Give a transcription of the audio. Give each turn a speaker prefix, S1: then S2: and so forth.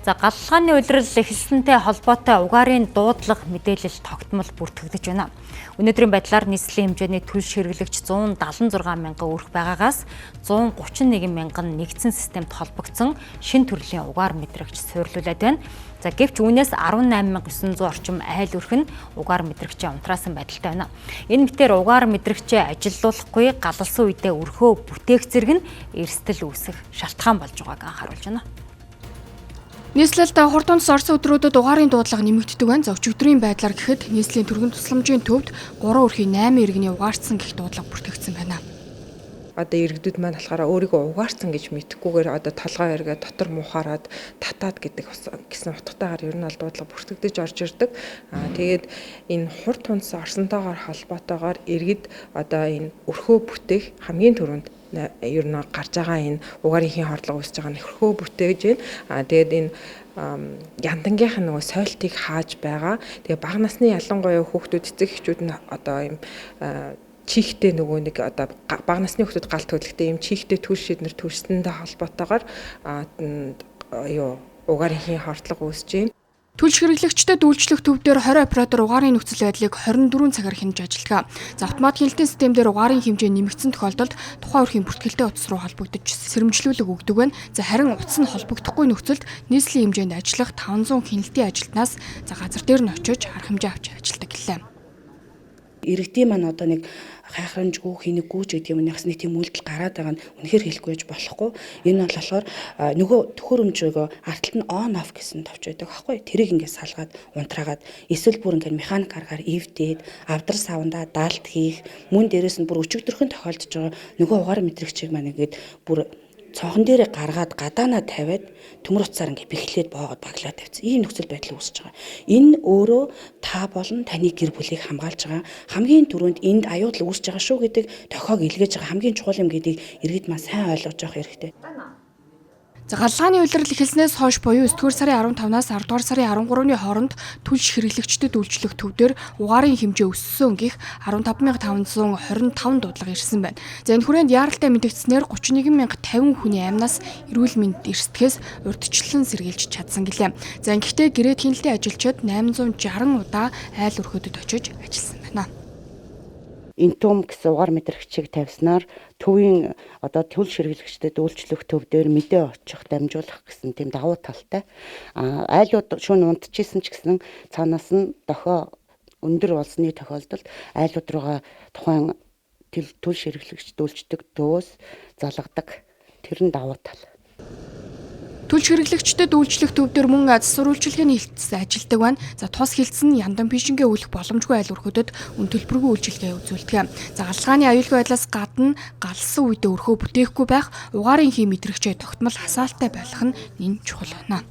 S1: За галлгааны улирал эхэлсэнтэй холбоотой угаарын дуудлага мэдээлэл тогтмол бүртгэгдэж байна. Өнөөдрийн байдлаар нийслэлийн хэмжээний төлш хэрэглэгч 176 мянган өрх байгаагаас 131 мянган нэгдсэн системд холбогдсон шинэ төрлийн угаар мэдрэгч суйрлуулад байна. За гэвч үүнээс 18900 орчим айл өрх нь угаар мэдрэгчээ унтраасан байдалтай байна. Энэ мэтээр угаар мэдрэгчээ ажилуулахгүй галалсан үедээ өрхөө бүтээх зэрэг нь эрсдэл үүсэх шалтгаан болж байгааг анхааруулж байна.
S2: Нийслэлд хурд тунц орсон өдрүүдэд угаарын дуудлага нэмэгддэг байна. За өчигдрийн байдлаар гэхэд нийслэлийн түргэн тусламжийн төвд 3/8 иргэний угаарсан гэх дуудлага бүртгэгдсэн байна.
S3: Одоо иргэдүүд маань болохоор өөрийгөө угаарсан гэж мэдхгүйгээр одоо толгой эргээ дотор муухаараад татаад гэдэг гэсэн утгатайгаар ер нь бол дуудлага бүртгэгдэж орж ирдэг. Тэгээд энэ хурд тунц орсонтойгоор холбоотойгоор иргэд одоо энэ өрхөө бүтээх хамгийн түрүүнд ер нь гарч байгаа энэ угаарын хордлого үүсэж байгаа нөхрхөө бүтээж байна. Тэгээд энэ яндангийнх нь нөгөө сойлтыг хааж байгаа. Тэгээ бага насны ялангуяа хүүхдүүд эцэг эхчүүд нь одоо ийм чихтэй нөгөө нэг одоо бага насны хүүхдүүд гал төлөвтэй ийм чихтэй түлш эднэр төрсөндөө холбоотойгоор угаарын хордлого үүсэж байна.
S2: Төлш хэрэглэгчдэд үйлчлэх төвдөр 20 оператор угаарын нөхцөл байдлыг 24 цагаар хянаж ажилладаг. За автомат хяналтын системээр угаарын хэмжээ нэмэгдсэн тохиолдолд тухайн өрхийн бүртгэлтэй утас руу холбогдож сэрэмжлүүлэг өгдөг байна. За харин утас нь холбогдохгүй нөхцөлд нийслэлийн хэмжээнд ажиллах 500 хяналтын ажилтнаас за газар дээр нь очиж арга хэмжээ авч ажилладаг гэлээ.
S4: Иргэдийн маань одоо нэг хайхрамжгүй хийнэггүй ч гэдэг юм нэгс нэг тийм үйлдэл гараад байгаа нь үнэхээр хэлэхгүй байж болохгүй. Энэ бол болохоор нөгөө төхөөрөмжөөгөө арталт нь on off гэсэн товч байдаг аахгүй. Тэрийг ингээд салгаад унтраагаад эсвэл бүр ингээд механик аргаар эвдээд авдар савндаа даалт хийх мөн дээрээс нь бүр өчигдөрхөн тохиолдож байгаа нөгөө угаар мэдрэгчийг маань ингээд бүр цонхон дээрээ гаргаад гадаанаа тавиад төмөр утсаар ингээ бэхлээд боогод баглаад тавьсан. Ийм нөхцөл байдал үүсэж байгаа. Энэ өөрөө та болон таны гэр бүлийг хамгаалж байгаа. Хамгийн түрүүнд энд аюутал үүсэж байгаа шүү гэдэг тохиог илгээж байгаа хамгийн чухал юм гэдгийг иргэд маань сайн ойлгож авах хэрэгтэй.
S2: За галлгааны улирал эхэлснээс хойш буюу 9-р сарын 15-наас 10-р сарын 13-ны хооронд төлш хэрэглэгчдэд үйлчлэх төвдөр угаарын хэмжээ өссөн гих 15525 дуудлага ирсэн байна. За энэ хүрээнд яаралтай мэдэгдснээр 31050 хүний амнаас эрүүл мэнд эрсдэхээс урьдчилан сэргийлж чадсан гэлээ. За ингэхдээ гэрээт хяналтын ажилчид 860 удаа айл өрхөдөд очиж ажилласан байна.
S5: Интум гэсэн угаар мэдрэгчийг тавьснаар төвийн одоо төлш хэрэглэгчдэд үйлчлэх төв дээр мэдээ очих дамжуулах гэсэн тийм давуу талтай. Айлууд шөнө унтчихсэн ч гэсэн цаанаас нь дохио өндөр болсны тохиолдолд айлууд руугаа тухайн төлш хэрэглэгчд үйлчлдэг төвөөс залгадаг. Тэр нь давуу тал.
S2: Төлш хэрэглэгчдэд үйлчлэх төвдөр мөн засвар үйлчилгээний хэлтс ажилдаг байна. За тус хэлтс нь яндан пишингээ үлэх боломжгүй айл өрхөдөд үн төлбөргүй үйлчилгээ үзүүлдэг. За галлгааны аюулгүй байдлаас гадна галсан үедээ өрхөө бүтээхгүй байх, угаарын хий мэдрэгчээ тогтмол хасаалтай байх нь энэ чухал байна.